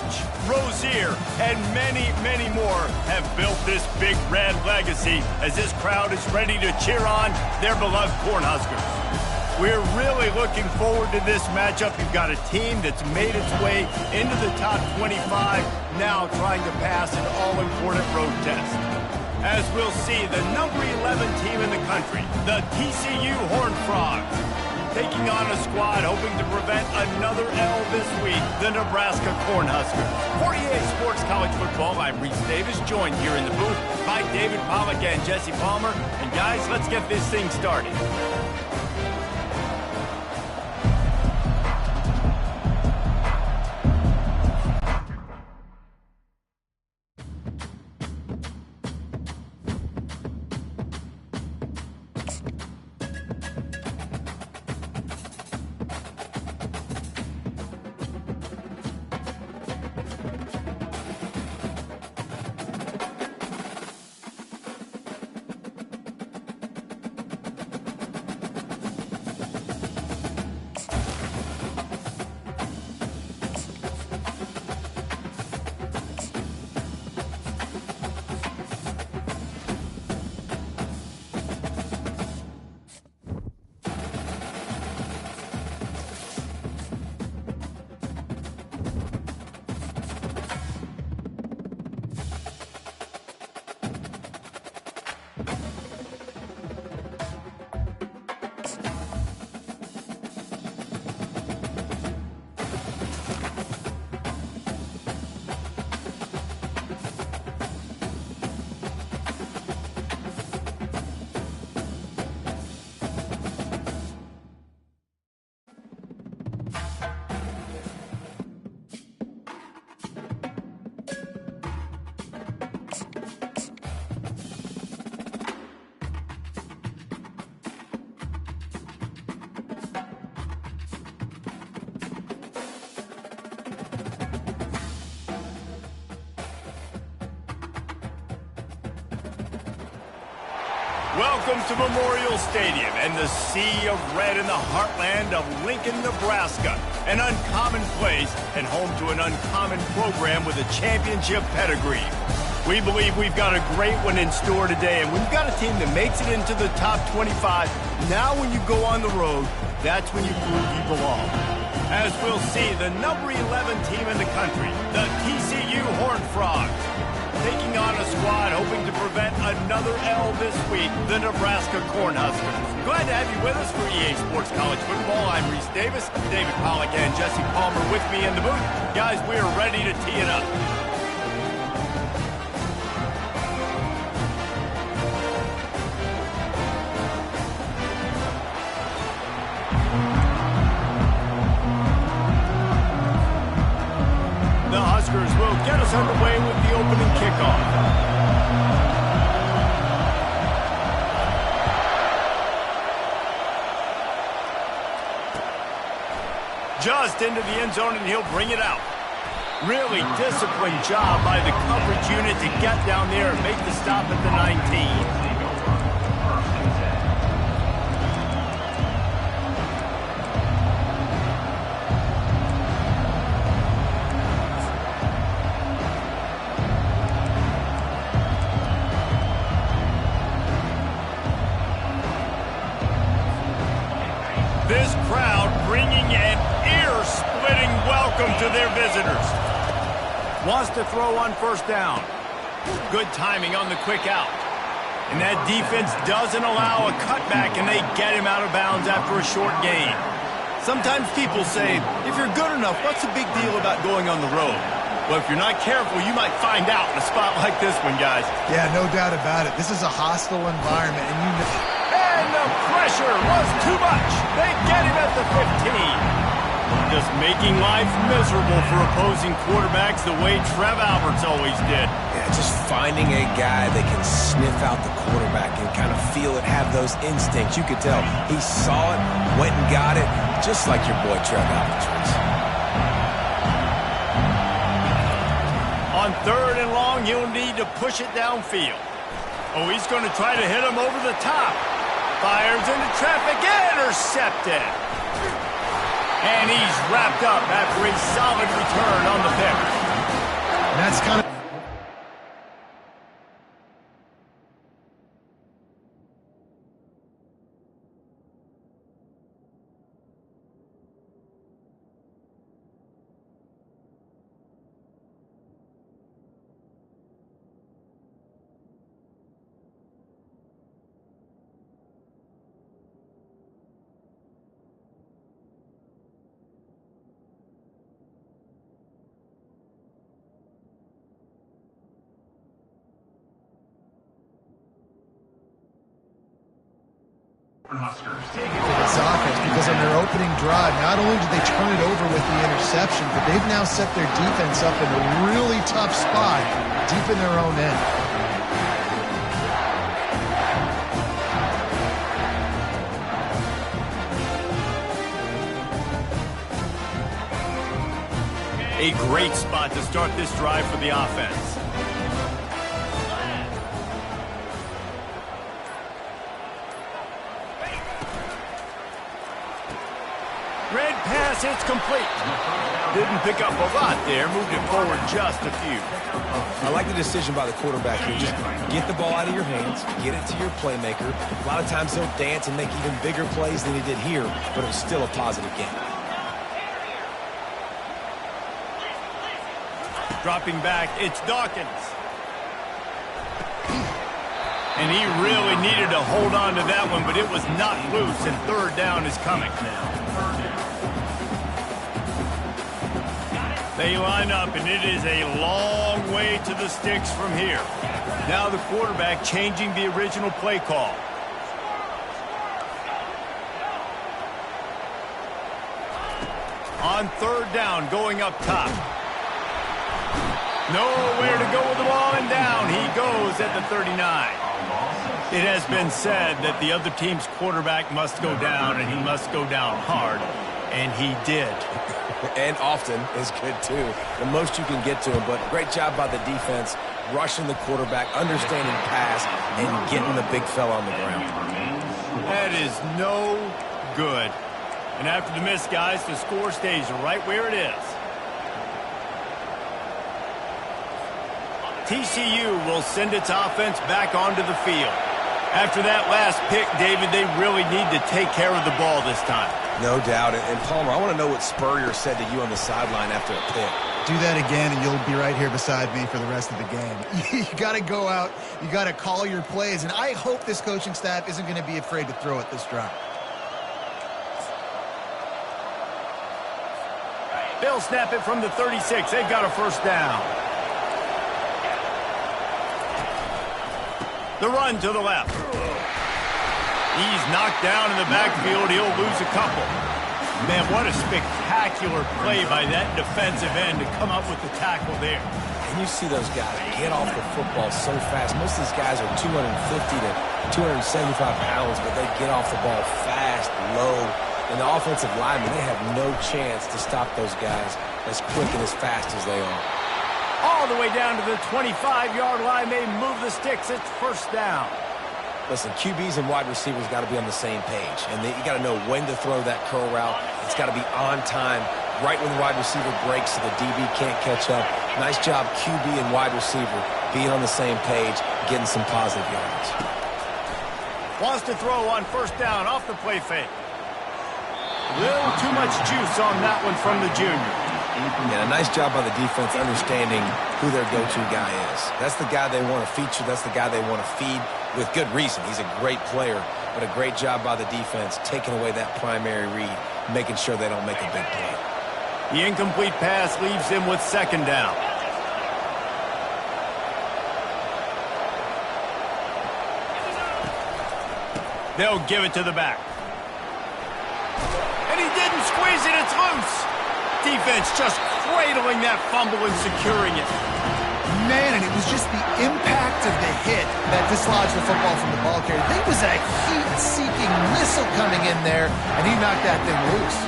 Coach, Rozier, and many, many more have built this Big Red legacy as this crowd is ready to cheer on their beloved Cornhuskers. We're really looking forward to this matchup. You've got a team that's made its way into the top 25, now trying to pass an all-important road test. As we'll see, the number 11 team in the country, the TCU Horned Frogs, taking on a squad hoping to prevent another L this week, the Nebraska Cornhuskers. For EA Sports College Football, I'm Reese Davis, joined here in the booth by David Pollack and Jesse Palmer. And guys, let's get this thing started. Welcome to Memorial Stadium and the sea of red in the heartland of Lincoln, Nebraska. An uncommon place and home to an uncommon program with a championship pedigree. We believe we've got a great one in store today, and we've got a team that makes it into the top 25. Now when you go on the road, that's when you prove you belong. As we'll see, the number 11 team in the country, the TCU Horned Frogs, taking on a squad hoping to prevent another L this week, the Nebraska Cornhuskers. Glad to have you with us for EA Sports College Football. I'm Reese Davis, David Pollack and Jesse Palmer with me in the booth. Guys, we are ready to tee it up. The Huskers will get us underway with the opening kickoff. Just into the end zone, and he'll bring it out. Really disciplined job by the coverage unit to get down there and make the stop at the 19. This crowd bringing an ear-splitting welcome to their visitors. Wants to throw on first down. Good timing on the quick out. And that defense doesn't allow a cutback, and they get him out of bounds after a short gain. Sometimes people say, if you're good enough, what's the big deal about going on the road? Well, if you're not careful, you might find out in a spot like this one, guys. Yeah, no doubt about it. This is a hostile environment, and you know... And the pressure was too much. They get him at the 15. Just making life miserable for opposing quarterbacks the way Trev Alberts always did. Yeah, just finding a guy that can sniff out the quarterback and kind of feel it, have those instincts. You could tell he saw it, went and got it, just like your boy Trev Alberts was. On third and long, he'll need to push it downfield. Oh, he's going to try to hit him over the top. Fires into traffic, intercepted. And he's wrapped up after a solid return on the pick. that's kind of... this offense, because on their opening drive, not only did they turn it over with the interception, but they've now set their defense up in a really tough spot deep in their own end. A great spot to start this drive for the offense. Red pass, it's complete. Didn't pick up a lot there, moved it forward just a few. I like the decision by the quarterback here. Just get the ball out of your hands, get it to your playmaker. A lot of times he'll dance and make even bigger plays than he did here, but it was still a positive game. Dropping back, it's Dawkins. And he really needed to hold on to that one, but it was not loose, and third down is coming now. They line up, and it is a long way to the sticks from here. Now the quarterback changing the original play call. On third down, going up top. Nowhere to go with the ball, and down he goes at the 39. It has been said that the other team's quarterback must go down, and he must go down hard, and he did. And often is good, too. The most you can get to him, but great job by the defense, rushing the quarterback, understanding pass, and getting the big fella on the ground. That is no good. And after the miss, guys, the score stays right where it is. TCU will send its offense back onto the field. After that last pick, David, they really need to take care of the ball this time. No doubt. And Palmer, I want to know what Spurrier said to you on the sideline after a pick. Do that again, and you'll be right here beside me for the rest of the game. You got to go out. You got to call your plays, and I hope this coaching staff isn't going to be afraid to throw it this drive. They'll snap it from the 36. They've got a first down. The run to the left. He's knocked down in the backfield. He'll lose a couple. Man, what a spectacular play by that defensive end to come up with the tackle there. And you see those guys get off the football so fast. Most of these guys are 250 to 275 pounds, but they get off the ball fast, low. And the offensive linemen, they have no chance to stop those guys as quick and as fast as they are. All the way down to the 25-yard line. They move the sticks. It's first down. Listen, QBs and wide receivers got to be on the same page. And you got to know when to throw that curl route. It's got to be on time, right when the wide receiver breaks so the DB can't catch up. Nice job, QB and wide receiver, being on the same page, getting some positive yards. Wants to throw on first down off the play fake. Little too much juice on that one from the junior. Yeah, a nice job by the defense understanding who their go-to guy is. That's the guy they want to feature. That's the guy they want to feed with good reason. He's a great player, but a great job by the defense taking away that primary read, making sure they don't make a big play. The incomplete pass leaves him with second down. They'll give it to the back. And he didn't squeeze it. It's loose. Defense just cradling that fumble and securing it. Man, and it was just the impact of the hit that dislodged the football from the ball carrier. There was a heat-seeking missile coming in there, and he knocked that thing loose.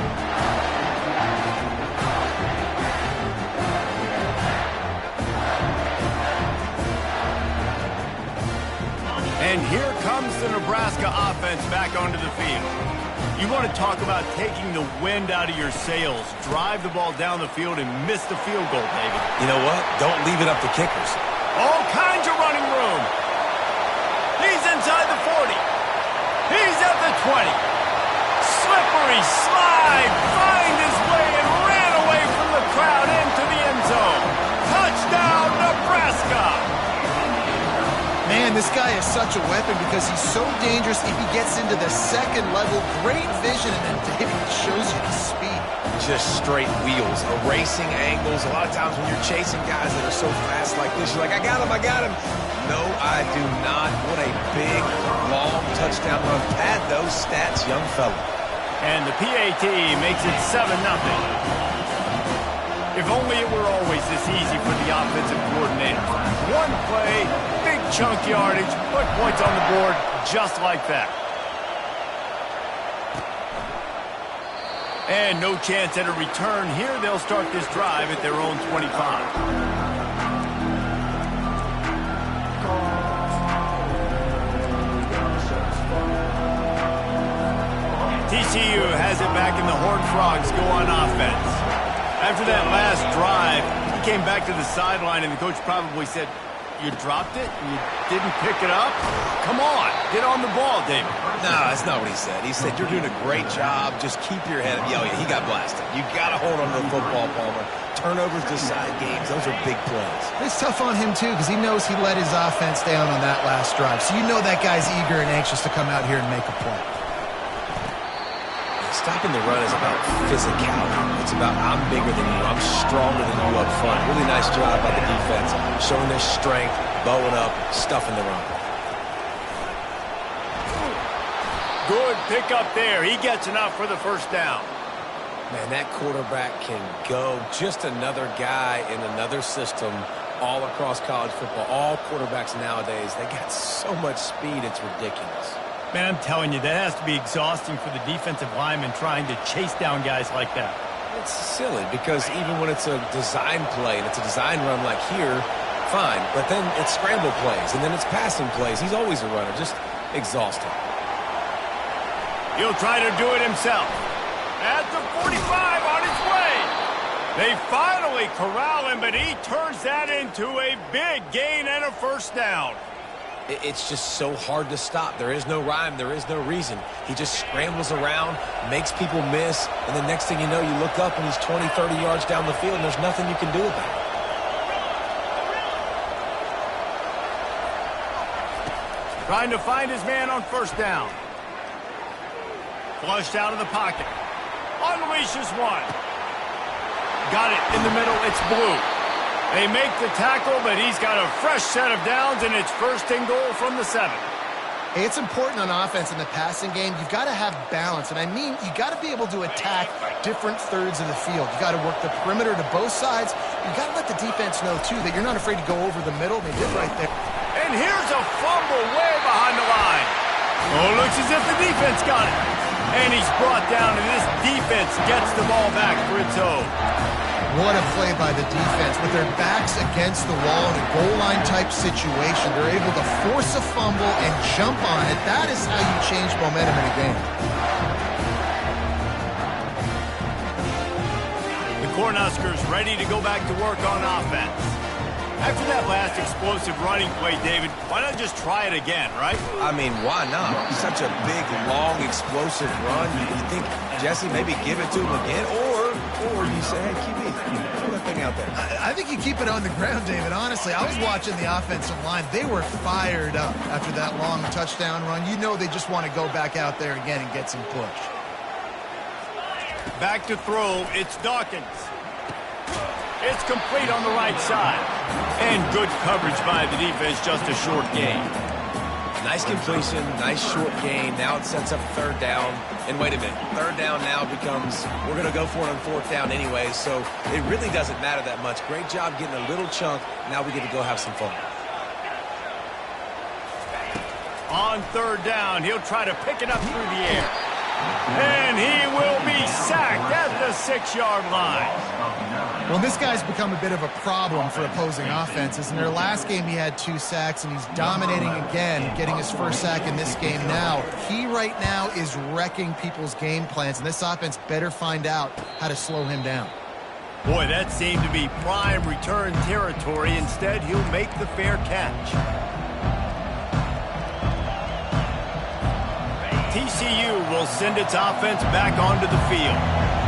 And here comes the Nebraska offense back onto the field. You want to talk about taking the wind out of your sails. Drive the ball down the field and miss the field goal, David. You know what? Don't leave it up to kickers. All kinds of running room. He's inside the 40. He's at the 20. Slippery slide. Find his way and ran away from the crowd into the end zone. Touchdown, Nebraska. Man, this guy is such a weapon because he's so dangerous if he gets into the second level. Great vision, and then David shows you the speed. Just straight wheels, erasing angles. A lot of times when you're chasing guys that are so fast like this, you're like, I got him, I got him. No, I do not. What a big, long touchdown run. Pad those stats, young fella. And the PAT makes it 7-0. If only it were always this easy for the offensive coordinator. One play, big chunk yardage, put points on the board just like that. And no chance at a return here. They'll start this drive at their own 25. TCU has it back and the Horned Frogs go on offense. After that last drive, he came back to the sideline, and the coach probably said, you dropped it? You didn't pick it up? Come on, get on the ball, David. No, that's not what he said. He said, you're doing a great job. Just keep your head up. Yeah, he got blasted. You got to hold on to the football, Palmer. Turnovers decide games. Those are big plays. It's tough on him, too, because he knows he let his offense down on that last drive. So you know that guy's eager and anxious to come out here and make a play. Stopping the run is about physicality. It's about I'm bigger than you. I'm stronger than you up front. Really nice job by the defense, showing their strength, bowing up, stuffing the run. Good pick up there. He gets enough for the first down. Man, that quarterback can go. Just another guy in another system all across college football. All quarterbacks nowadays, they got so much speed, it's ridiculous. Man, I'm telling you, that has to be exhausting for the defensive lineman trying to chase down guys like that. It's silly because even when it's a design play and it's a design run like here, fine. But then it's scramble plays and then it's passing plays. He's always a runner, just exhausting. He'll try to do it himself. At the 45 on his way. They finally corral him, but he turns that into a big gain and a first down. It's just so hard to stop. There is no rhyme. There is no reason. He just scrambles around, makes people miss, and the next thing you know, you look up and he's 20, 30 yards down the field, and there's nothing you can do about it. Trying to find his man on first down. Flushed out of the pocket. Unleashes one. Got it in the middle. It's Blue. They make the tackle, but he's got a fresh set of downs, and it's first and goal from the 7. Hey, it's important on offense in the passing game. You've got to have balance, and I mean you got to be able to attack different thirds of the field. You got to work the perimeter to both sides. You got to let the defense know, too, that you're not afraid to go over the middle. They did right there. And here's a fumble way behind the line. Oh, looks as if the defense got it. And he's brought down, and this defense gets the ball back for its own. What a play by the defense. With their backs against the wall in a goal line type situation, they're able to force a fumble and jump on it. That is how you change momentum in a game. The Cornhuskers ready to go back to work on offense. After that last explosive running play, David, why not just try it again, right? I mean, why not? Such a big, long, explosive run. You think, Jesse, maybe give it to him again? Or you say, hey, QB, throw that thing out there. I think you keep it on the ground, David. Honestly, I was watching the offensive line. They were fired up after that long touchdown run. You know they just want to go back out there again and get some push. Back to throw. It's Dawkins. It's complete on the right side. And good coverage by the defense, just a short gain. Nice completion, nice short gain. Now it sets up third down. And wait a minute, third down now becomes, we're going to go for it on fourth down anyway, so it really doesn't matter that much. Great job getting a little chunk. Now we get to go have some fun. On third down, he'll try to pick it up through the air. And he will be sacked at the 6-yard line. Well, this guy's become a bit of a problem for opposing offenses. In their last game, he had 2 sacks, and he's dominating again, getting his first sack in this game now. He right now is wrecking people's game plans, and this offense better find out how to slow him down. Boy, that seemed to be prime return territory. Instead, he'll make the fair catch. TCU will send its offense back onto the field.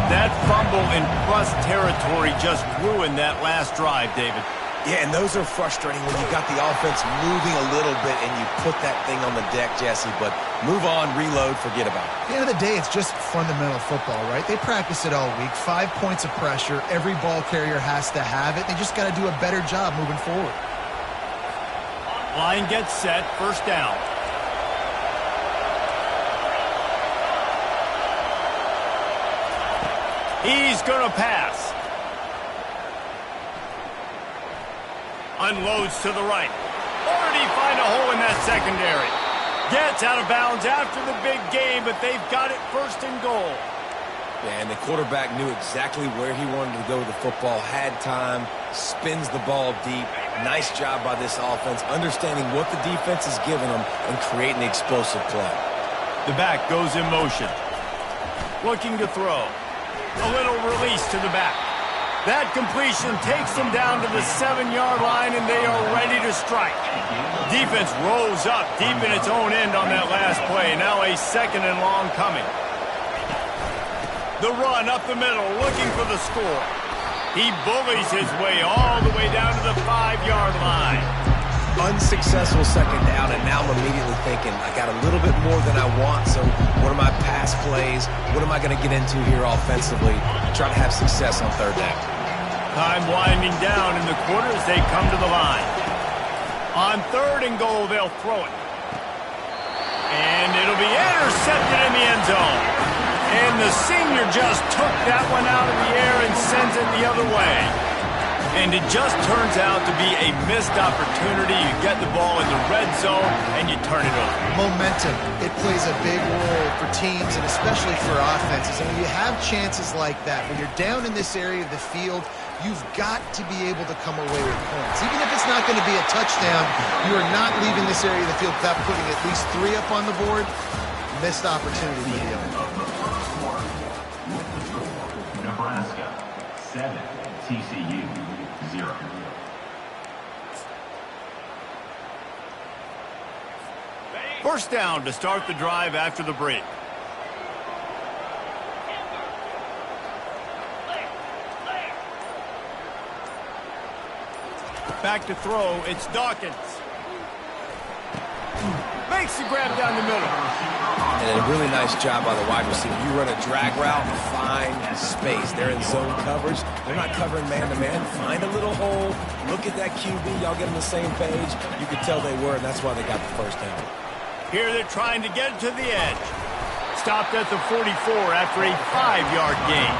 That fumble in plus territory just ruined that last drive, David. Yeah, and those are frustrating when you got the offense moving a little bit and you put that thing on the deck, Jesse. But move on, reload, forget about it. At the end of the day, it's just fundamental football, right? They practice it all week. 5 points of pressure. Every ball carrier has to have it. They just got to do a better job moving forward. Line gets set, first down. He's going to pass. Unloads to the right. Or did he find a hole in that secondary? Gets out of bounds after the big game, but they've got it first and goal. Yeah, and the quarterback knew exactly where he wanted to go with the football, had time, spins the ball deep. Nice job by this offense, understanding what the defense is giving them and creating the explosive play. The back goes in motion. Looking to throw. A little release to the back. That completion takes them down to the 7-yard line, and they are ready to strike. Defense rolls up deep in its own end on that last play. Now a 2nd and long coming. The run up the middle, looking for the score. He bullies his way all the way down to the 5-yard line. Unsuccessful 2nd down, and now I'm immediately thinking, I got a little bit more than I want, so what are my pass plays? What am I going to get into here offensively to try to have success on 3rd down? Time winding down in the quarter as they come to the line. On 3rd and goal, they'll throw it. And it'll be intercepted in the end zone. And the senior just took that one out of the air and sends it the other way. And it just turns out to be a missed opportunity. You get the ball in the red zone, and you turn it over. Momentum. It plays a big role for teams and especially for offenses. And when you have chances like that, when you're down in this area of the field, you've got to be able to come away with points. Even if it's not going to be a touchdown, you are not leaving this area of the field without putting at least 3 up on the board. Missed opportunity for the other. Nebraska 7, TCU 0. First down to start the drive after the break. Back to throw, it's Dawkins. Makes the grab down the middle. And a really nice job by the wide receiver. You run a drag route, find space. They're in zone coverage. They're not covering man-to-man. Find a little hole. Look at that QB. Y'all get on the same page. You could tell they were, and that's why they got the first down. Here they're trying to get it to the edge. Stopped at the 44 after a 5-yard gain.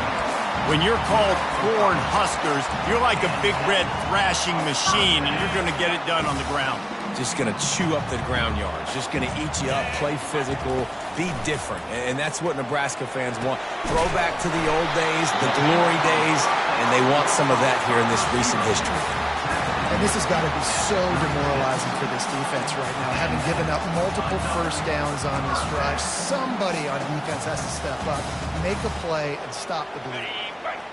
When you're called Corn Huskers, you're like a big red thrashing machine, and you're going to get it done on the ground. Just going to chew up the ground yards. Just going to eat you up, play physical, be different. And that's what Nebraska fans want. Throw back to the old days, the glory days, and they want some of that here in this recent history. And this has got to be so demoralizing for this defense right now. Having given up multiple first downs on this drive, somebody on defense has to step up, make a play, and stop the bleeding.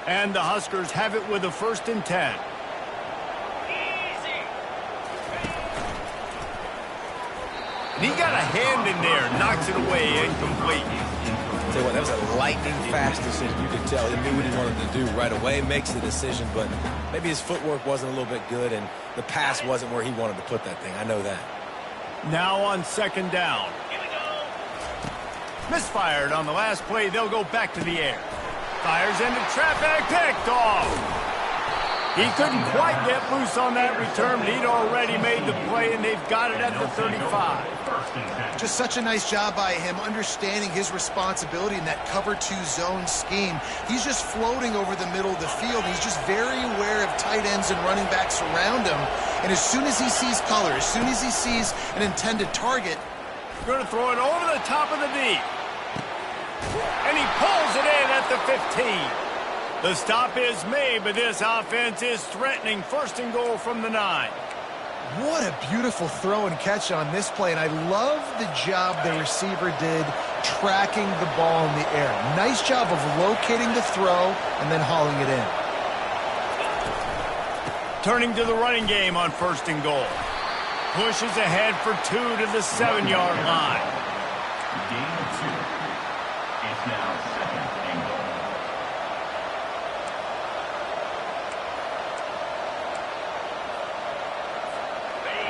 And the Huskers have it with a 1st and 10. And he got a hand in there, knocks it away, incomplete. Tell you what, that was a lightning-fast decision. You could tell he knew what he wanted to do right away, makes the decision, but maybe his footwork wasn't a little bit good, and the pass wasn't where he wanted to put that thing. I know that. Now on 2nd down. Misfired on the last play. They'll go back to the air. Fires into traffic, picked off. He couldn't quite get loose on that return, but he'd already made the play, and they've got it at the 35. Just such a nice job by him, understanding his responsibility in that cover-2 zone scheme. He's just floating over the middle of the field. He's just very aware of tight ends and running backs around him. And as soon as he sees color, as soon as he sees an intended target, going to throw it over the top of the deep. And he pulls it in at the 15. The stop is made, but this offense is threatening. First and goal from the 9. What a beautiful throw and catch on this play, and I love the job the receiver did tracking the ball in the air. Nice job of locating the throw and then hauling it in. Turning to the running game on first and goal. Pushes ahead for 2 to the 7-yard line. Gain of 2. It's now second and goal.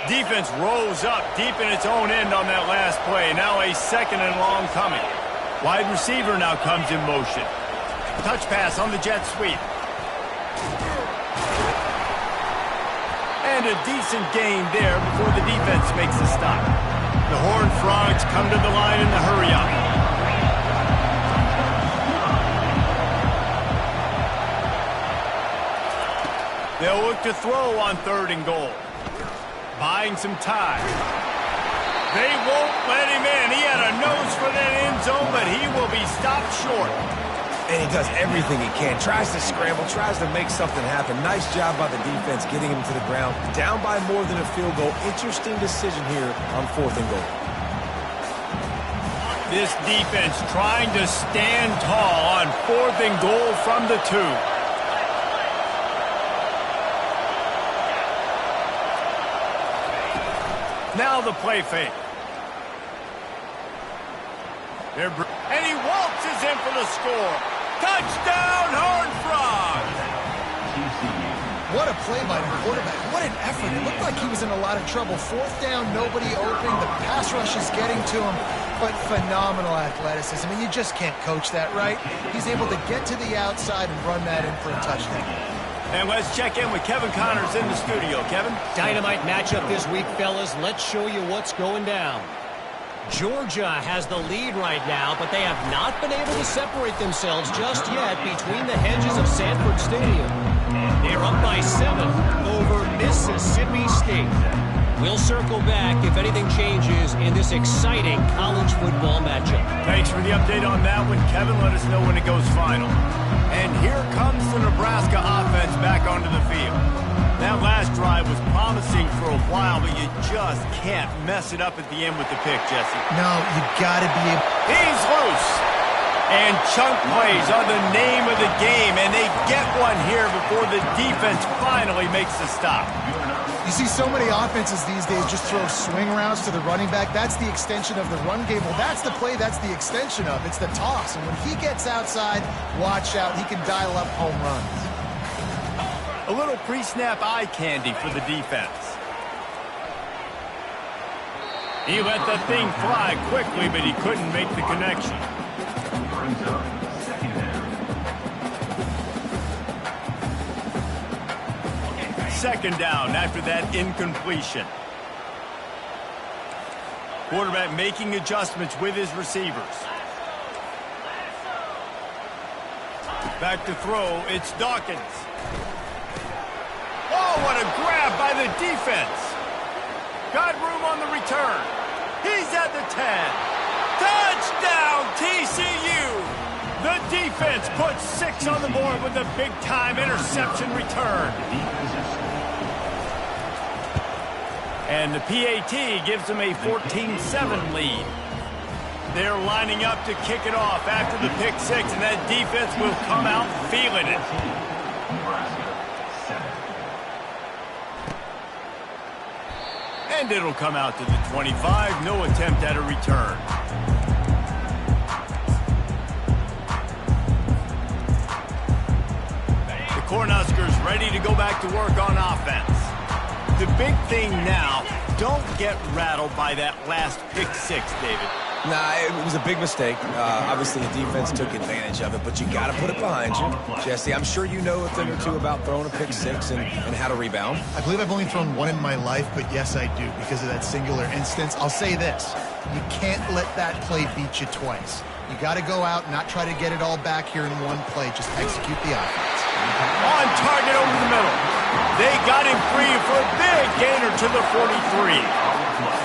Defense rose up deep in its own end on that last play. Now a second and long coming. Wide receiver now comes in motion. Touch pass on the jet sweep. And a decent gain there before the defense makes the stop. The Horned Frogs come to the line in the hurry-up. They'll look to throw on third and goal. Buying some time. They won't let him in. He had a nose for that end zone, but he will be stopped short. And he does everything he can. Tries to scramble, tries to make something happen. Nice job by the defense getting him to the ground. Down by more than a field goal. Interesting decision here on fourth and goal. This defense trying to stand tall on fourth and goal from the 2. Now the play fake. And he waltzes in for the score. Touchdown, Horned Frogs! What a play by the quarterback. What an effort. It looked like he was in a lot of trouble. Fourth down, nobody open. The pass rush is getting to him. But phenomenal athleticism. And you just can't coach that, right? He's able to get to the outside and run that in for a touchdown. And let's check in with Kevin Connors in the studio. Kevin? Dynamite matchup this week, fellas. Let's show you what's going down. Georgia has the lead right now, but they have not been able to separate themselves just yet between the hedges of Sanford Stadium. They're up by 7 over Mississippi State. We'll circle back if anything changes in this exciting college football matchup. Thanks for the update on that one, Kevin. Let us know when it goes final. And here comes the Nebraska offense back onto the field. That last drive was promising for a while, but you just can't mess it up at the end with the pick, Jesse. No, you got to be able... He's loose. And chunk plays are the name of the game, and they get one here before the defense finally makes the stop. You see so many offenses these days just throw swing routes to the running back. That's the extension of the run game. Well, that's the play that's the extension of. It's the toss. And when he gets outside, watch out. He can dial up home runs. A little pre-snap eye candy for the defense. He let the thing fly quickly, but he couldn't make the connection. Brings up second down. Second down after that incompletion. Quarterback making adjustments with his receivers. Back to throw, it's Dawkins. Oh, what a grab by the defense. Got room on the return. He's at the 10. Touchdown, TCU. The defense puts 6 on the board with a big-time interception return. And the PAT gives them a 14-7 lead. They're lining up to kick it off after the pick 6, and that defense will come out feeling it. And it'll come out to the 25. No attempt at a return. The Cornhuskers ready to go back to work on offense. The big thing now, don't get rattled by that last pick 6, David. Nah, it was a big mistake. Obviously, the defense took advantage of it, but you got to put it behind you. Jesse, I'm sure you know a thing or two about throwing a pick 6 and how to rebound. I believe I've only thrown one in my life, but yes, I do because of that singular instance. I'll say this. You can't let that play beat you twice. You got to go out and not try to get it all back here in one play. Just execute the offense. On target over the middle. They got him free for a big gainer to the 43.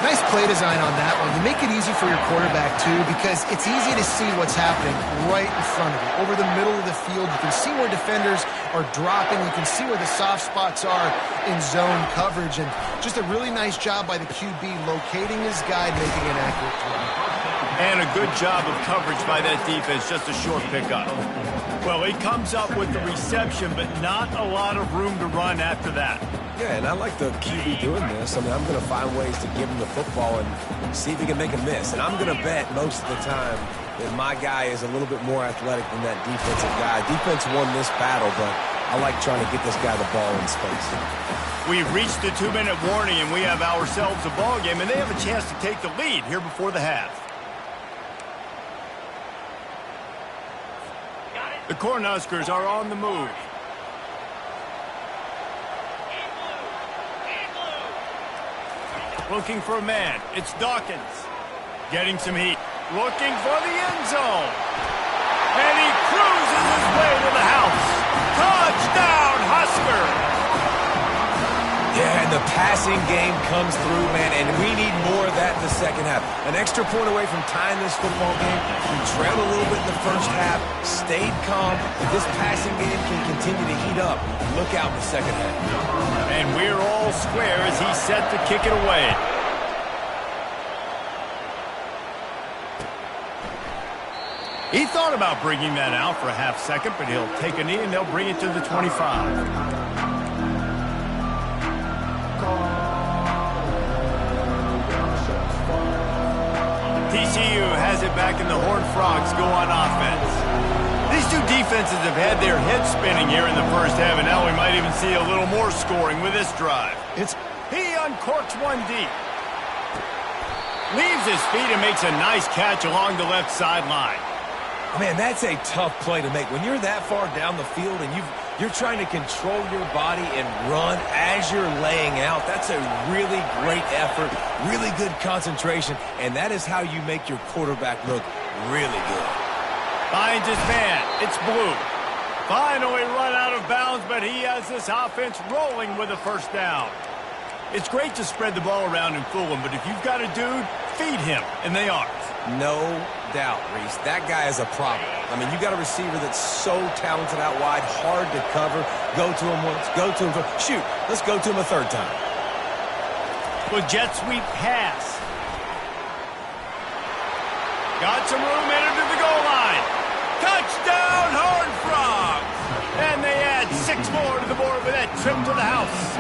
Nice play design on that one. You make it easy for your quarterback, too, because it's easy to see what's happening right in front of you. Over the middle of the field, you can see where defenders are dropping. You can see where the soft spots are in zone coverage. And just a really nice job by the QB locating his guy, making an accurate throw. And a good job of coverage by that defense, just a short pickup. Well, he comes up with the reception, but not a lot of room to run after that. Yeah, and I like the QB doing this. I mean, I'm going to find ways to give him the football and see if he can make a miss. And I'm going to bet most of the time that my guy is a little bit more athletic than that defensive guy. Defense won this battle, but I like trying to get this guy the ball in space. We've reached the 2-minute warning, and we have ourselves a ball game, and they have a chance to take the lead here before the half. The Cornhuskers are on the move. Looking for a man. It's Dawkins. Getting some heat. Looking for the end zone. And he cruises his way to the house. Touchdown, Husker! Yeah, and the passing game comes through, man, and we need more of that in the second half. An extra point away from tying this football game. We trailed a little bit in the first half, stayed calm. If this passing game can continue to heat up, look out in the second half. And we're all square as he's set to kick it away. He thought about bringing that out for a half second, but he'll take a knee and they'll bring it to the 25. TCU has it back in the Horned Frogs go on offense. These two defenses have had their heads spinning here in the first half, and now we might even see a little more scoring with this drive. He uncorks one deep. Leaves his feet and makes a nice catch along the left sideline. Man, that's a tough play to make. When you're that far down the field and you're trying to control your body and run as you're laying out, that's a really great effort, really good concentration, and that is how you make your quarterback look really good. Finds his man. It's Blue. Finally run out of bounds, but he has this offense rolling with a first down. It's great to spread the ball around and fool him, but if you've got a dude, feed him, and they aren't. No doubt, Reese. That guy is a problem. I mean, you got a receiver that's so talented out wide, hard to cover. Go to him once, go to him. Shoot, let's go to him a third time. With jet sweep pass. Got some room, entered to the goal line. Touchdown, Horned Frogs! And they add 6 more to the board with that trip to the house.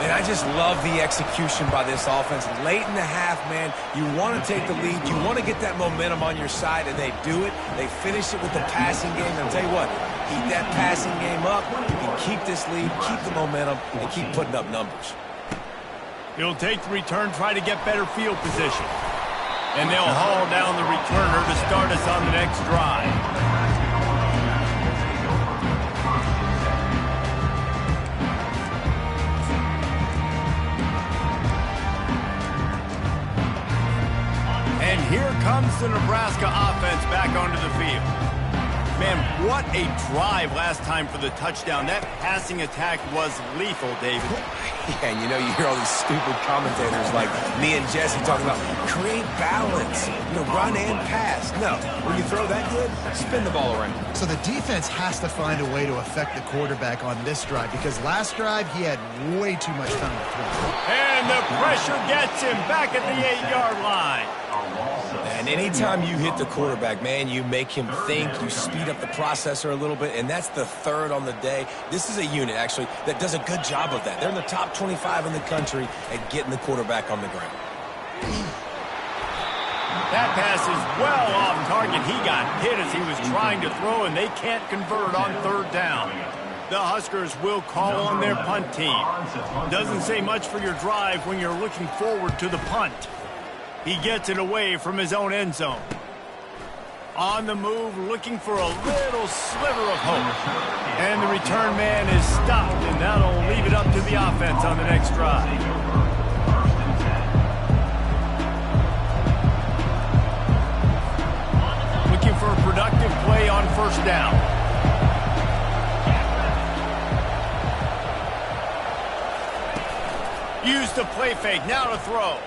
And I just love the execution by this offense. Late in the half, man, you want to take the lead. You want to get that momentum on your side, and they do it. They finish it with the passing game. And I'll tell you what, keep that passing game up. You can keep this lead, keep the momentum, and keep putting up numbers. He'll take the return, try to get better field position. And they'll haul down the returner to start us on the next drive. And here comes the Nebraska offense back onto the field. Man, what a drive last time for the touchdown. That passing attack was lethal, David. Yeah, and you know, you hear all these stupid commentators like me and Jesse talking about create balance, run and pass. No, when you throw that good, spin the ball around. So the defense has to find a way to affect the quarterback on this drive, because last drive he had way too much time to throw. And the pressure gets him back at the 8-yard line. And anytime you hit the quarterback, man, you make him think, you speed up the processor a little bit, and that's the third on the day. This is a unit, actually, that does a good job of that. They're in the top 25 in the country at getting the quarterback on the ground. That pass is well off target. He got hit as he was trying to throw, and they can't convert on third down. The Huskers will call on their punt team. Doesn't say much for your drive when you're looking forward to the punt. He gets it away from his own end zone. On the move, looking for a little sliver of hope. And the return man is stopped, and that'll leave it up to the offense on the next drive. Looking for a productive play on first down. Use the play fake, now to throw.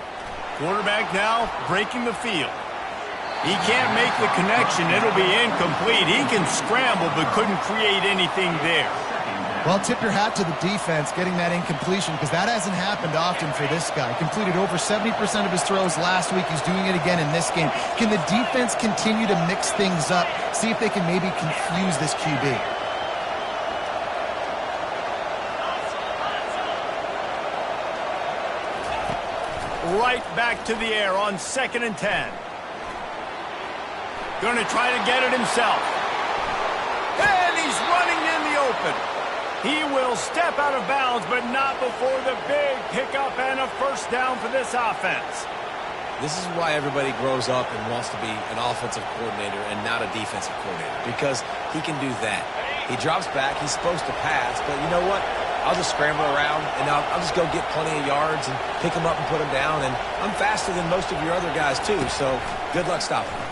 Quarterback now breaking the field. He can't make the connection. It'll be incomplete. He can scramble, but couldn't create anything there. Well, tip your hat to the defense getting that incompletion, because that hasn't happened often for this guy. Completed over 70% of his throws last week. He's doing it again in this game. Can the defense continue to mix things up? See if they can maybe confuse this QB. Right back to the air on 2nd and 10. Going to try to get it himself. And he's running in the open. He will step out of bounds, but not before the big pickup and a first down for this offense. This is why everybody grows up and wants to be an offensive coordinator and not a defensive coordinator, because he can do that. He drops back. He's supposed to pass, but you know what? I'll just scramble around, and I'll just go get plenty of yards and pick them up and put them down, and I'm faster than most of your other guys, too, so good luck stopping him.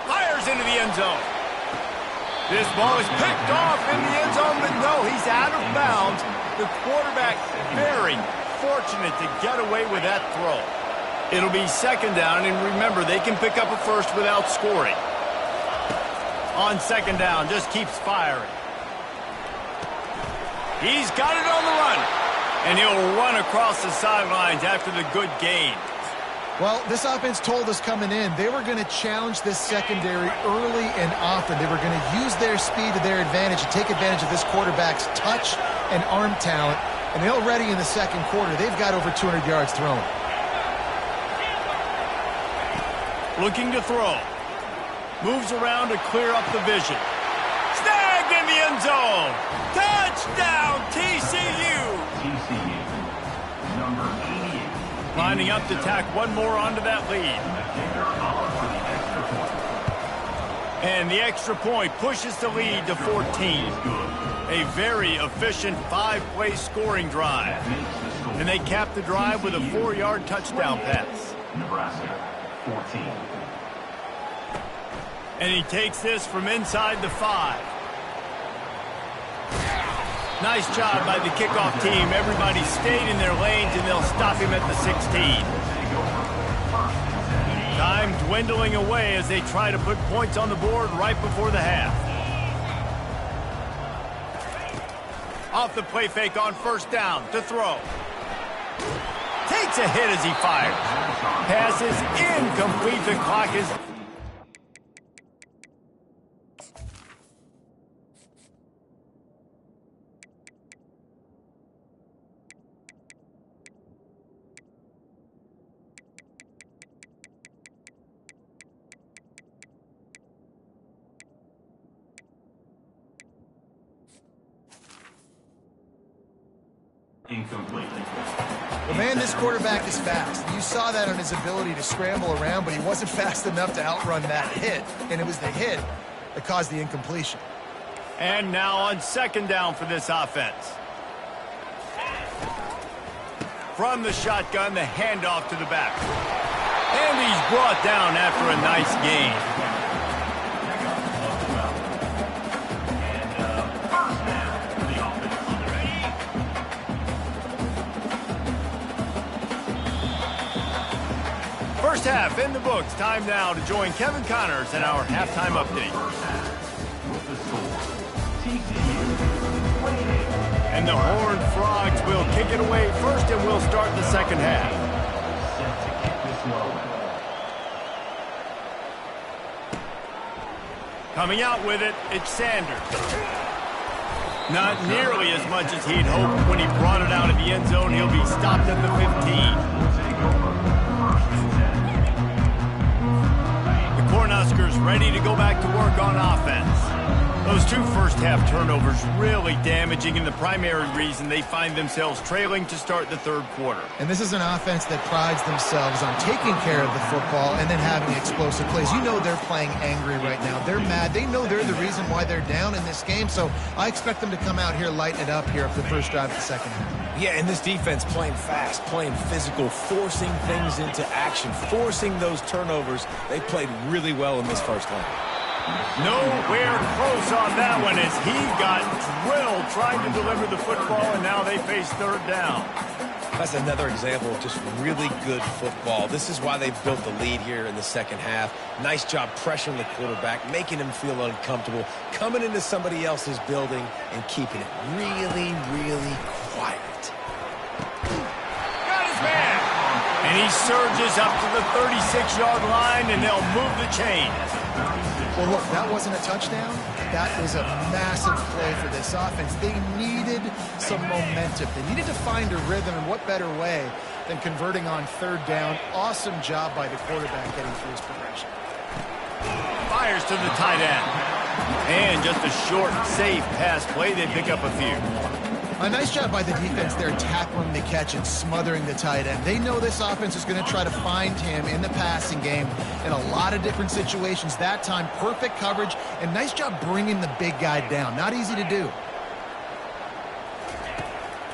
Fires into the end zone. This ball is picked off in the end zone, but no, he's out of bounds. The quarterback very fortunate to get away with that throw. It'll be 2nd down, and remember, they can pick up a first without scoring. On 2nd down, just keeps firing. He's got it on the run, and he'll run across the sidelines after the good gain. Well, this offense told us coming in they were going to challenge this secondary early and often. They were going to use their speed to their advantage and take advantage of this quarterback's touch and arm talent. And already in the 2nd quarter, they've got over 200 yards thrown. Looking to throw. Moves around to clear up the vision. Snagged in the end zone. Touchdown, TCU. TCU, number 88. Lining up to tack one more onto that lead. And the extra point pushes the lead to 14. A very efficient 5-play scoring drive. And they cap the drive with a 4-yard touchdown pass. Nebraska, 14. And he takes this from inside the 5. Nice job by the kickoff team. Everybody stayed in their lanes, and they'll stop him at the 16. Time dwindling away as they try to put points on the board right before the half. Off the play fake on 1st down to throw. Takes a hit as he fires. Pass is incomplete. The clock is... Incomplete. Well, man, this quarterback is fast. You saw that on his ability to scramble around, but he wasn't fast enough to outrun that hit. And it was the hit that caused the incompletion. And now on 2nd down for this offense. From the shotgun, the handoff to the back. And he's brought down after a nice gain. First half in the books. Time now to join Kevin Connors in our halftime update. And the Horned Frogs will kick it away first, and we'll start the 2nd half. Coming out with it, it's Sanders. Not nearly as much as he'd hoped when he brought it out of the end zone. He'll be stopped at the 15. Cornhuskers ready to go back to work on offense. Those 2 first-half turnovers really damaging, and the primary reason they find themselves trailing to start the 3rd quarter. And this is an offense that prides themselves on taking care of the football and then having explosive plays. You know they're playing angry right now. They're mad. They know they're the reason why they're down in this game, so I expect them to come out here, lighten it up here for the first drive of the 2nd half. Yeah, and this defense playing fast, playing physical, forcing things into action, forcing those turnovers. They played really well in this first half. Nowhere close on that one as he got drilled trying to deliver the football, and now they face 3rd down. That's another example of just really good football. This is why they've built the lead here in the second half. Nice job pressuring the quarterback, making him feel uncomfortable, coming into somebody else's building and keeping it really, really quiet. Got his man. And he surges up to the 36-yard line, and they'll move the chain. Well, look, that wasn't a touchdown. That was a massive play for this offense. They needed some momentum. They needed to find a rhythm, and what better way than converting on third down. Awesome job by the quarterback getting through his progression. Fires to the tight end. And just a short, safe pass play. They pick up a few. A nice job by the defense there tackling the catch and smothering the tight end. They know this offense is going to try to find him in the passing game in a lot of different situations. That time, perfect coverage, and nice job bringing the big guy down. Not easy to do.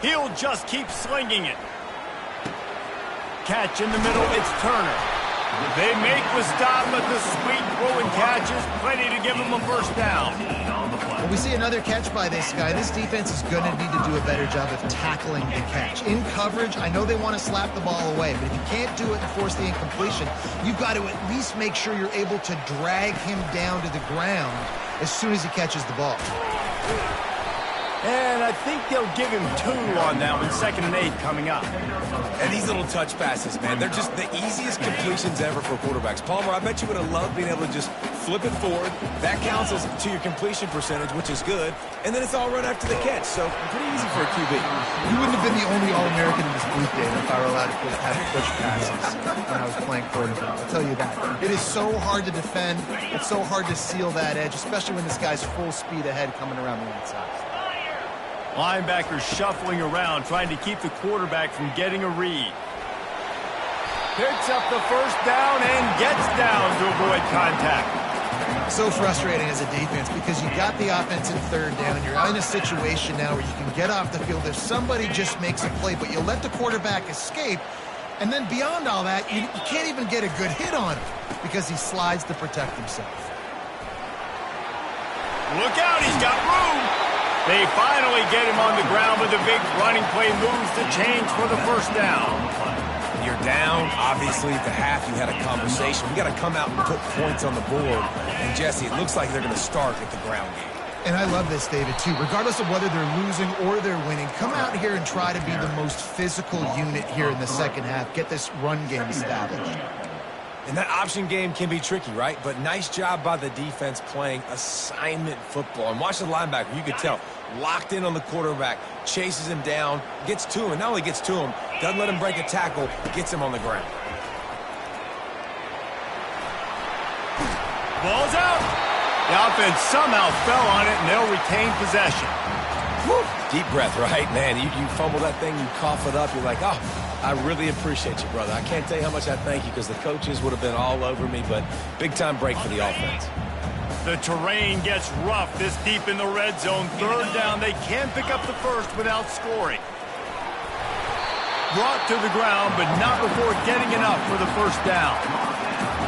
He'll just keep slinging it. Catch in the middle, it's Turner. They make the stop, but the sweet throw and catch is plenty to give him a first down. Well, we see another catch by this guy. This defense is going to need to do a better job of tackling the catch. In coverage, I know they want to slap the ball away, but if you can't do it and force the incompletion, you've got to at least make sure you're able to drag him down to the ground as soon as he catches the ball. And I think they'll give him 2 on that one, 2nd and 8 coming up. And these little touch passes, man, they're just the easiest completions ever for quarterbacks. Palmer, I bet you would have loved being able to just flip it forward. That counts as to your completion percentage, which is good. And then it's all run after the catch, so pretty easy for a QB. You wouldn't have been the only All-American in this booth, Dave, if I were allowed to push passes when I was playing quarterback. I'll tell you that. It is so hard to defend. It's so hard to seal that edge, especially when this guy's full speed ahead coming around the outside. Linebackers shuffling around, trying to keep the quarterback from getting a read. Picks up the first down and gets down to avoid contact. So frustrating as a defense because you got the offense in third down. You're in a situation now where you can get off the field if somebody just makes a play, but you let the quarterback escape. And then beyond all that, you can't even get a good hit on him because he slides to protect himself. Look out, he's got room. They finally get him on the ground, but the big running play moves the chains for the first down. You're down. Obviously, at the half, you had a conversation. We got to come out and put points on the board. And, Jesse, it looks like they're going to start at the ground game. And I love this, David, too. Regardless of whether they're losing or they're winning, come out here and try to be the most physical unit here in the second half. Get this run game established. And that option game can be tricky, right? But nice job by the defense playing assignment football. And watch the linebacker. You could tell. Locked in on the quarterback. Chases him down. Gets to him. And not only gets to him, doesn't let him break a tackle. Gets him on the ground. Ball's out. The offense somehow fell on it, and they'll retain possession. Woo. Deep breath, right? Man, you fumble that thing, you cough it up. You're like, oh, I really appreciate you, brother. I can't tell you how much I thank you because the coaches would have been all over me, but big-time break for the offense. The terrain gets rough this deep in the red zone. Third down, they can pick up the first without scoring. Brought to the ground, but not before getting enough for the first down.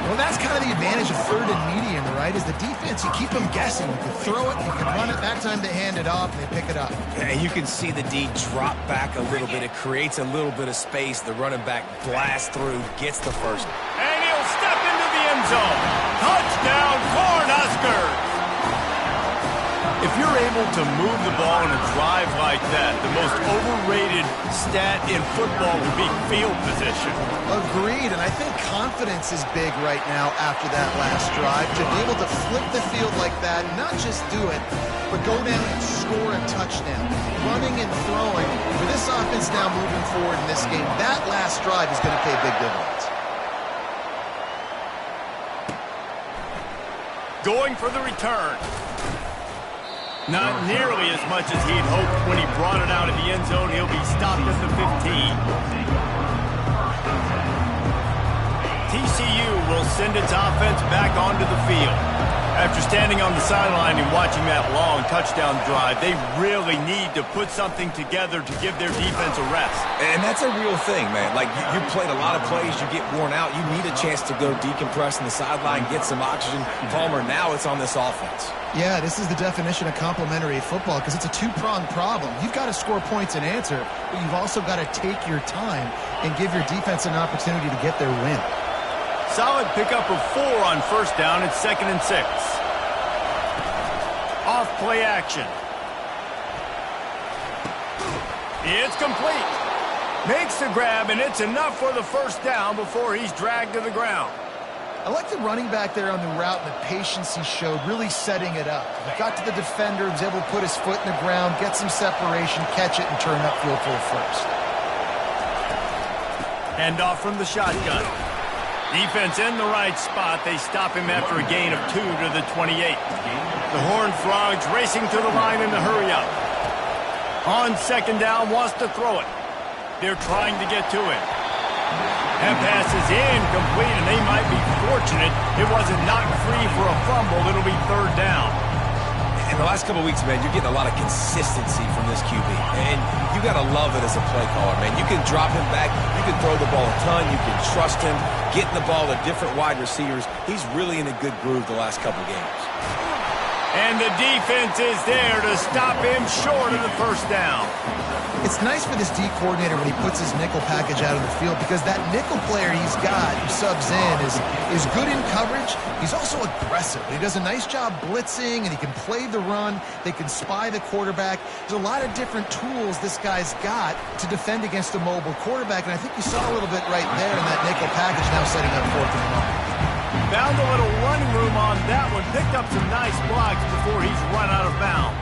Well, that's kind of the advantage of third and medium, right? Is the defense, you keep them guessing. You can throw it, you can run it. That time they hand it off, and they pick it up. And you can see the D drop back a little bit. It creates a little bit of space. The running back blasts through, gets the first. And he'll step into the end zone. Touchdown, Cornhuskers! If you're able to move the ball in a drive like that, the most overrated stat in football would be field position. Agreed, and I think confidence is big right now after that last drive. To be able to flip the field like that, not just do it, but go down and score a touchdown. Running and throwing. For this offense now moving forward in this game, that last drive is going to pay big dividends. Going for the return. Not nearly as much as he'd hoped when he brought it out of the end zone. He'll be stopped at the 15. TCU will send its offense back onto the field. After standing on the sideline and watching that long touchdown drive, they really need to put something together to give their defense a rest. And that's a real thing, man. Like, you played a lot of plays, you get worn out, you need a chance to go decompress on the sideline, get some oxygen. Palmer, now it's on this offense. Yeah, this is the definition of complementary football because it's a two-pronged problem. You've got to score points and answer, but you've also got to take your time and give your defense an opportunity to get their win. Solid pickup of 4 on first down. It's 2nd and 6. Off play action. It's complete. Makes the grab, and it's enough for the first down before he's dragged to the ground. I like the running back there on the route and the patience he showed, really setting it up. He got to the defender, was able to put his foot in the ground, get some separation, catch it, and turn upfield for a first. Hand off from the shotgun. Defense in the right spot. They stop him after a gain of 2 to the 28. The Horned Frogs racing to the line in the hurry-up. On second down, wants to throw it. They're trying to get to him. That pass is incomplete, and they might be fortunate it wasn't knocked free for a fumble. It'll be 3rd down. In the last couple of weeks, man, you're getting a lot of consistency from this QB. And you got to love it as a play caller, man. You can drop him back. You can throw the ball a ton. You can trust him, getting the ball to different wide receivers. He's really in a good groove the last couple of games. And the defense is there to stop him short of the first down. It's nice for this D coordinator when he puts his nickel package out on the field because that nickel player he's got who subs in is good in coverage. He's also aggressive. He does a nice job blitzing, and he can play the run. They can spy the quarterback. There's a lot of different tools this guy's got to defend against a mobile quarterback, and I think you saw a little bit right there in that nickel package now setting up 4th and long. Found a little running room on that one. Picked up some nice blocks before he's run out of bounds.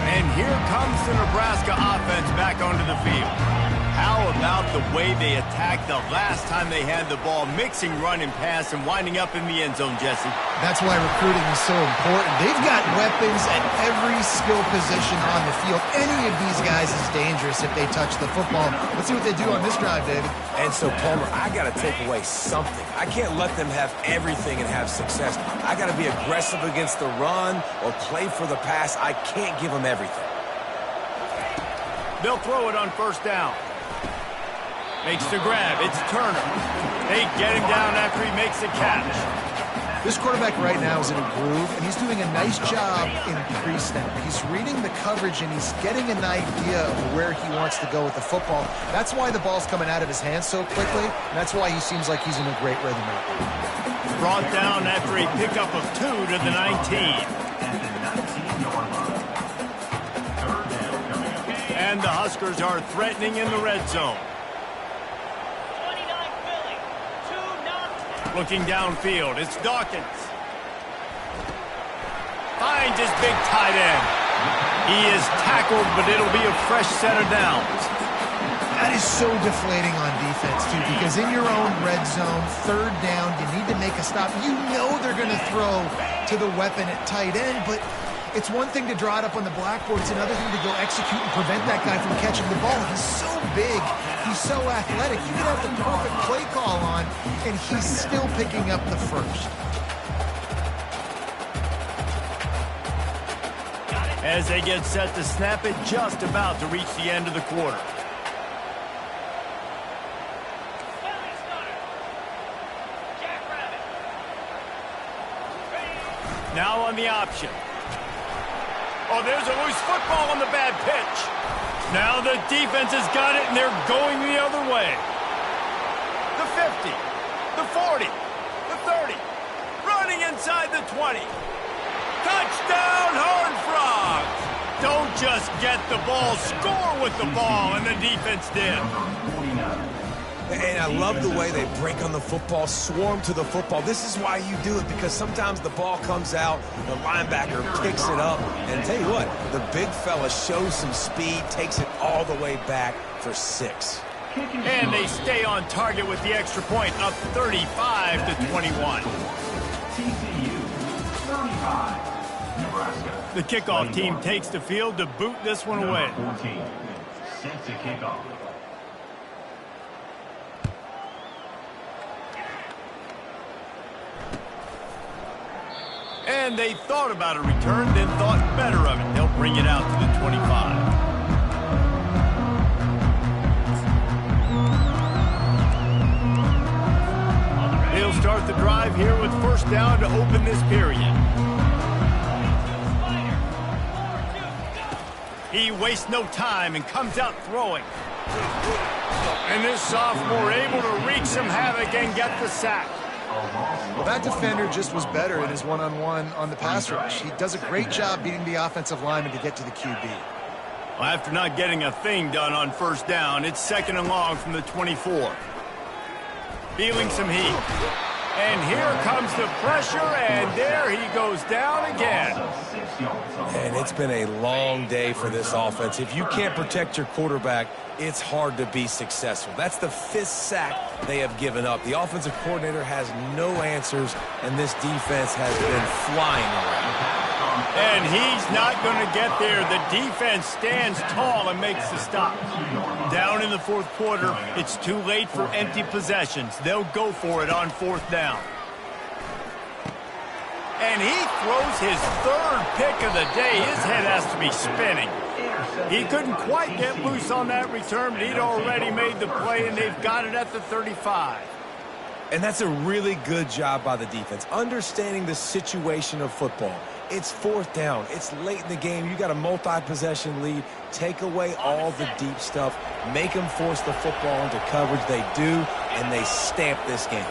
And here comes the Nebraska offense back onto the field. How about the way they attacked the last time they had the ball, mixing run and pass and winding up in the end zone, Jesse? That's why recruiting is so important. They've got weapons at every skill position on the field. Any of these guys is dangerous if they touch the football. Let's see what they do on this drive, David. And so, Palmer, I got to take away something. I can't let them have everything and have success. I got to be aggressive against the run or play for the pass. I can't give them everything. They'll throw it on first down. Makes the grab. It's Turner. They get him down after he makes the catch. This quarterback right now is in a groove, and he's doing a nice job in pre-snap. He's reading the coverage, and he's getting an idea of where he wants to go with the football. That's why the ball's coming out of his hands so quickly, and that's why he seems like he's in a great rhythm right now. Brought down after a pickup of 2 to the 19. And the Huskers are threatening in the red zone. Looking downfield, it's Dawkins. Finds his big tight end. He is tackled, but it'll be a fresh set of downs. That is so deflating on defense, too, because in your own red zone, 3rd down, you need to make a stop. You know they're going to throw to the weapon at tight end, but it's one thing to draw it up on the blackboard. It's another thing to go execute and prevent that guy from catching the ball. He's so big. He's so athletic. You could have the perfect play call on, and he's still picking up the first. As they get set to snap it, just about to reach the end of the quarter. Now on the option. Oh, there's a loose football on the bad pitch. Now the defense has got it, and they're going the other way. The 50, the 40, the 30, running inside the 20. Touchdown, Horned Frogs! Don't just get the ball, score with the ball, and the defense did. And I love the way they break on the football, swarm to the football. This is why you do it, because sometimes the ball comes out, the linebacker picks it up, and tell you what, the big fella shows some speed, takes it all the way back for 6. And they stay on target with the extra point, up 35-21. TCU 35, Nebraska. The kickoff team takes the field to boot this one away. 14, set to kick off. And they thought about a return, then thought better of it. They'll bring it out to the 25. They'll start the drive here with first down to open this period. He wastes no time and comes out throwing. And this sophomore able to wreak some havoc and get the sack. Well, that defender just was better in his one-on-one on the pass rush. He does a great job beating the offensive lineman to get to the QB. Well, after not getting a thing done on first down, it's second and long from the 24. Feeling some heat. And here comes the pressure, and there he goes down again. And it's been a long day for this offense. If you can't protect your quarterback, it's hard to be successful. That's the 5th sack they have given up. The offensive coordinator has no answers, and this defense has been flying around. And he's not going to get there. The defense stands tall and makes the stop. Down in the 4th quarter, it's too late for empty possessions. They'll go for it on 4th down. And he throws his 3rd pick of the day. His head has to be spinning. He couldn't quite get loose on that return, but he'd already made the play, and they've got it at the 35. And that's a really good job by the defense, understanding the situation of football. It's 4th down. It's late in the game. You got a multi-possession lead. Take away all the deep stuff. Make them force the football into coverage. They do, and they stamp this game.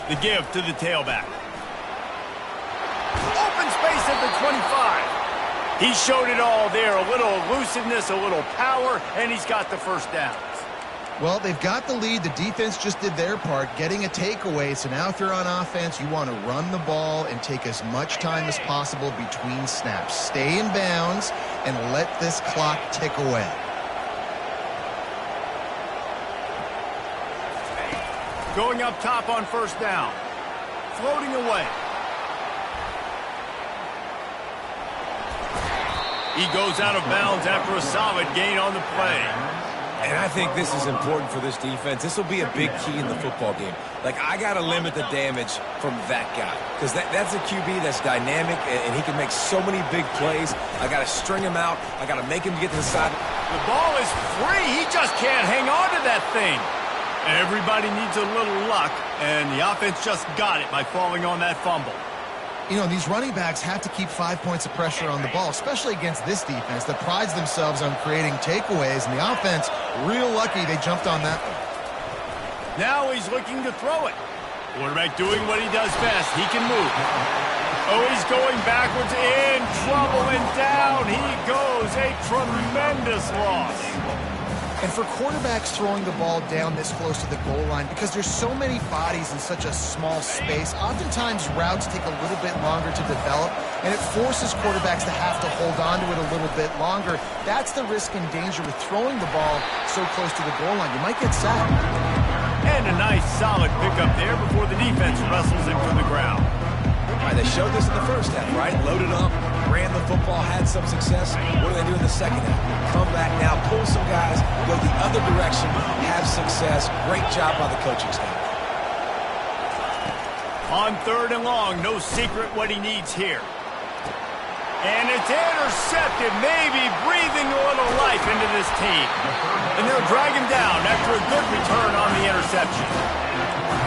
The give to the tailback. Open space at the 25. He showed it all there. A little elusiveness, a little power, and he's got the first down. Well, they've got the lead. The defense just did their part, getting a takeaway. So now if you're on offense, you want to run the ball and take as much time as possible between snaps. Stay in bounds and let this clock tick away. Going up top on first down. Floating away. He goes out of bounds after a solid gain on the play. And I think this is important for this defense. This will be a big key in the football game. Like, I got to limit the damage from that guy. Because that's a QB that's dynamic, and he can make so many big plays. I got to string him out. I got to make him get to the side. The ball is free. He just can't hang on to that thing. Everybody needs a little luck, and the offense just got it by falling on that fumble. You know, these running backs have to keep 5 points of pressure on the ball, especially against this defense that prides themselves on creating takeaways, and the offense, real lucky they jumped on that one. Now he's looking to throw it. Quarterback doing what he does best. He can move. Oh, he's going backwards, in trouble, and down he goes. A tremendous loss. And for quarterbacks throwing the ball down this close to the goal line, because there's so many bodies in such a small space, oftentimes routes take a little bit longer to develop, and it forces quarterbacks to have to hold on to it a little bit longer. That's the risk and danger with throwing the ball so close to the goal line. You might get sacked. And a nice, solid pickup there before the defense wrestles him to the ground. All right, they showed this in the first half, right? Loaded up, ran the football, had some success. What do they do in the second half? Come back now, pull some guys, go the other direction, have success. Great job by the coaching staff. On 3rd and long, no secret what he needs here. And it's intercepted, maybe breathing a little life into this team. And they'll drag him down after a good return on the interception.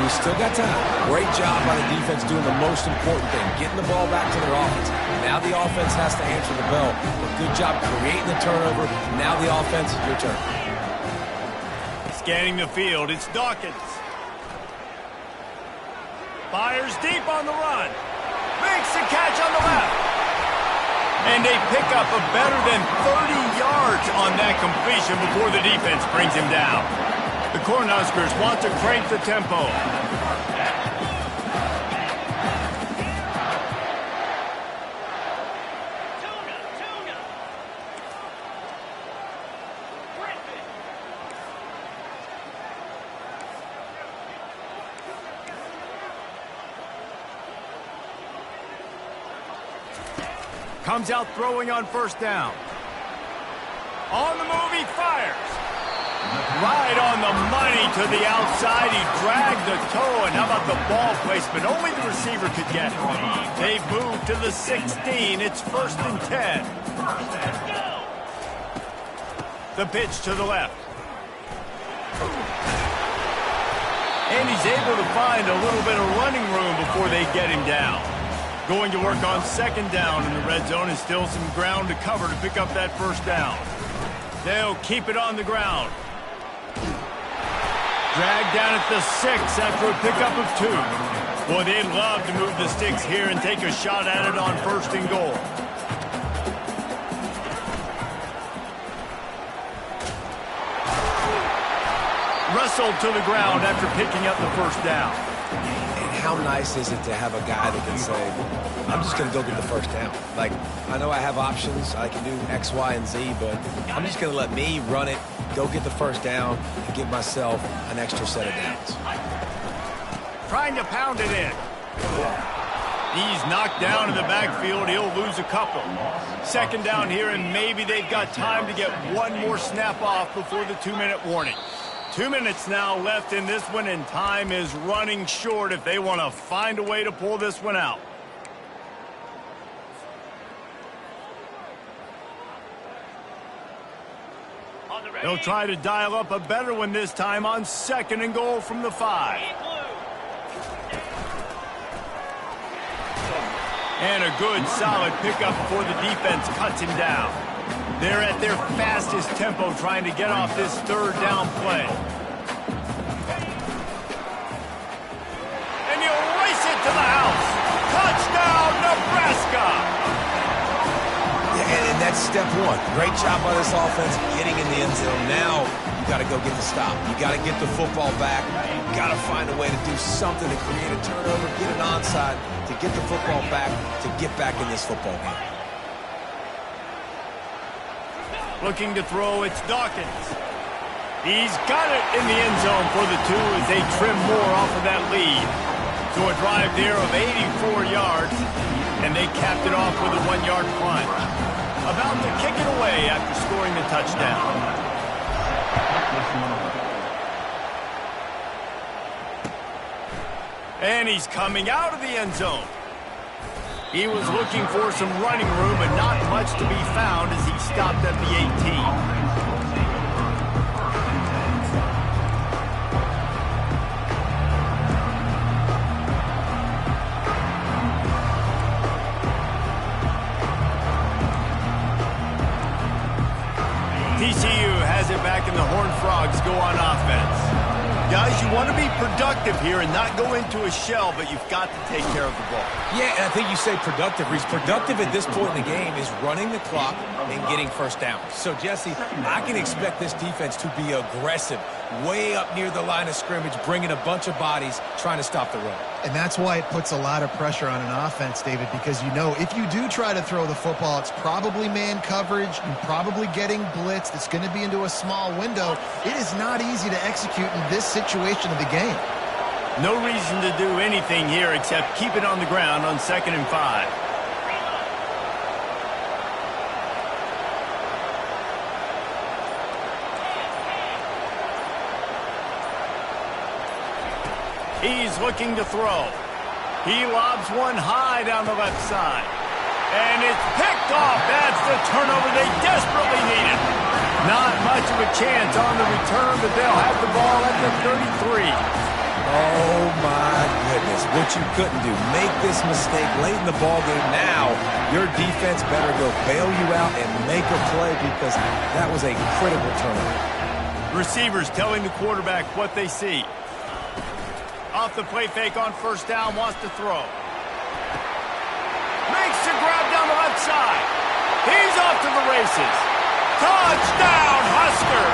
We still got time. Great job by the defense doing the most important thing, getting the ball back to their offense. Now the offense has to answer the bell. A good job creating the turnover. Now the offense, your turn. Scanning the field, it's Dawkins. Fires deep on the run. Makes the catch on the left. And they pick up a better than 30 yards on that completion before the defense brings him down. The Cornhuskers want to crank the tempo. Comes out throwing on first down. On the move, he fires. Right on the money to the outside. He dragged the toe, and how about the ball placement? Only the receiver could get it. They've moved to the 16. It's 1st and 10. The pitch to the left. And he's able to find a little bit of running room before they get him down. Going to work on 2nd down in the red zone, and still some ground to cover to pick up that 1st down. They'll keep it on the ground. Dragged down at the 6 after a pickup of 2. Boy, they'd love to move the sticks here and take a shot at it on 1st and goal. Wrestled to the ground after picking up the 1st down. And how nice is it to have a guy that can say, I'm just going to go get the 1st down. Like, I know I have options. I can do X, Y, and Z, but I'm just going to let me run it, go get the 1st down, and give myself an extra set of downs. Trying to pound it in. He's knocked down in the backfield. He'll lose a couple. 2nd down here, and maybe they've got time to get one more snap off before the 2-minute warning. 2 minutes now left in this one, and time is running short if they want to find a way to pull this one out. They'll try to dial up a better one this time on 2nd and goal from the 5. And a good, solid pickup before the defense cuts him down. They're at their fastest tempo trying to get off this 3rd down play. And he'll race it to the house. Touchdown, Nebraska! Yeah, and that's step 1. Great job by this offense getting in the end zone. Now you got to go get the stop. You got to get the football back. You got to find a way to do something to create a turnover, get an onside, to get the football back, to get back in this football game. Looking to throw, it's Dawkins. He's got it in the end zone for the 2 as they trim more off of that lead. So a drive there of 84 yards, and they capped it off with a 1-yard plunge. About to kick it away after scoring the touchdown. And he's coming out of the end zone. He was looking for some running room, but not much to be found as he stopped at the 18. TCU has it back, and the Horned Frogs go on offense. Guys, you want to be productive here and not go into a shell, but you've got to take care of the ball. Yeah, and I think you say productive. Reese, productive at this point in the game is running the clock and getting 1st down. So, Jesse, I can expect this defense to be aggressive, way up near the line of scrimmage, bringing a bunch of bodies, trying to stop the run. And that's why it puts a lot of pressure on an offense, David, because you know if you do try to throw the football, it's probably man coverage, you're probably getting blitzed, it's going to be into a small window. It is not easy to execute in this situation of the game. No reason to do anything here except keep it on the ground on 2nd and 5. He's looking to throw. He lobs one high down the left side. And it's picked off. That's the turnover they desperately needed. Not much of a chance on the return, but they'll have the ball at the 33. Oh, my goodness. What you couldn't do. Make this mistake late in the ball game. Now, your defense better go bail you out and make a play because that was a critical turnover. Receivers telling the quarterback what they see. Off the play fake on 1st down, wants to throw. Makes the grab down the left side. He's off to the races. Touchdown, Husker!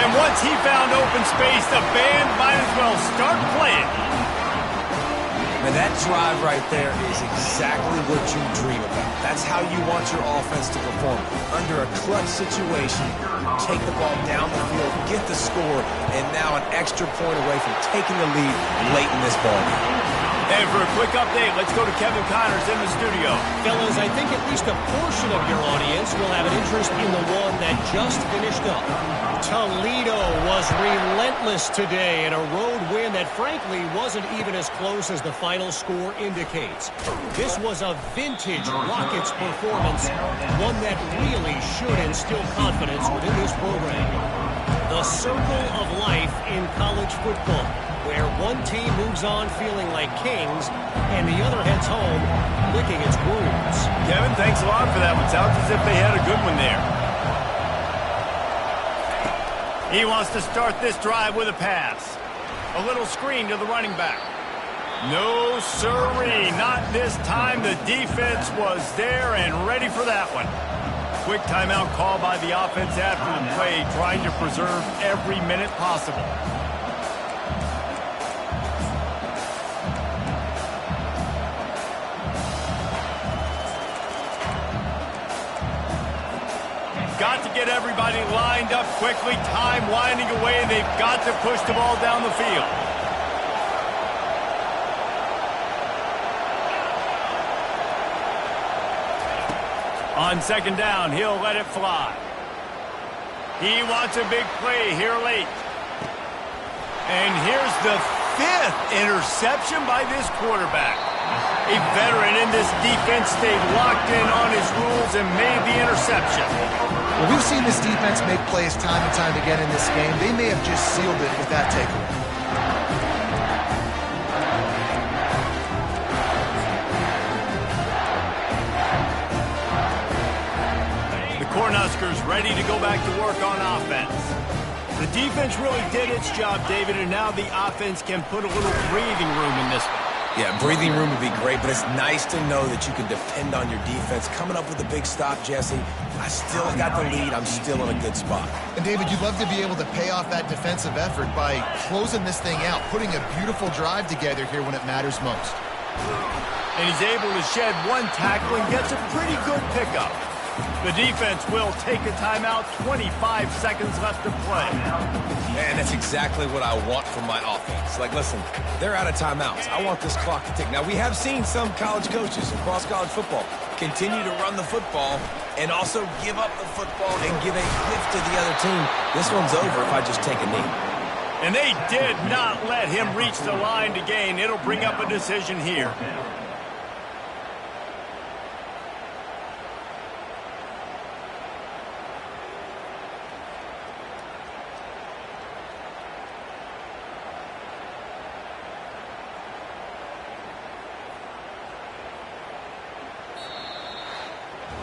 And once he found open space, the band might as well start playing. And that drive right there is exactly what you dream about. That's how you want your offense to perform. Under a clutch situation, take the ball down the field, get the score, and now an extra point away from taking the lead late in this ball game. And for a quick update, let's go to Kevin Connors in the studio. Fellas, I think at least a portion of your audience will have an interest in the one that just finished up. Toledo was relentless today in a road win that frankly wasn't even as close as the final score indicates. This was a vintage Rockets performance, one that really should instill confidence within this program. The circle of life in college football, where one team moves on feeling like kings and the other heads home licking its wounds. Kevin, thanks a lot for that one. Sounds as if they had a good one there. He wants to start this drive with a pass. A little screen to the running back. No sirree, not this time. The defense was there and ready for that one. Quick timeout call by the offense after the play, trying to preserve every minute possible. Got to get everybody lined up quickly. Time winding away. They've got to push the ball down the field. On second down, he'll let it fly. He wants a big play here late. And here's the 5th interception by this quarterback. A veteran in this defense stayed locked in on his rules and made the interception. Well, we've seen this defense make plays time and time again in this game. They may have just sealed it with that takeaway. The Cornhuskers ready to go back to work on offense. The defense really did its job, David, and now the offense can put a little breathing room in this one. Yeah, breathing room would be great, but it's nice to know that you can depend on your defense. Coming up with a big stop, Jesse. I still got the lead. I'm still in a good spot. And, David, you'd love to be able to pay off that defensive effort by closing this thing out, putting a beautiful drive together here when it matters most. And he's able to shed one tackle and gets a pretty good pickup. The defense will take a timeout. 25 seconds left to play. Man, that's exactly what I want from my offense. Like, listen, they're out of timeouts. I want this clock to tick. Now, we have seen some college coaches across college football continue to run the football and also give up the football and give a whiff to the other team. This one's over if I just take a knee. And they did not let him reach the line to gain. It'll bring up a decision here.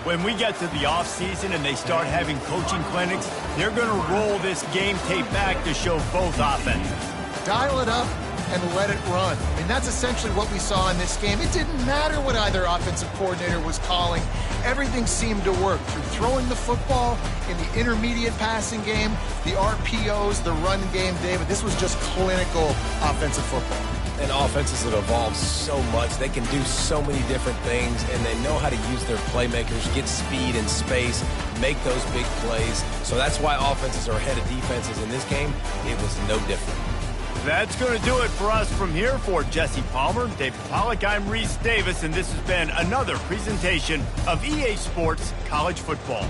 When we get to the offseason and they start having coaching clinics, they're going to roll this game tape back to show both offenses. Dial it up and let it run. I mean, that's essentially what we saw in this game. It didn't matter what either offensive coordinator was calling. Everything seemed to work through throwing the football in the intermediate passing game, the RPOs, the run game, David. This was just clinical offensive football. And offenses have evolved so much. They can do so many different things, and they know how to use their playmakers, get speed and space, make those big plays. So that's why offenses are ahead of defenses in this game. It was no different. That's going to do it for us from here. For Jesse Palmer, David Pollack, I'm Reese Davis, and this has been another presentation of EA Sports College Football.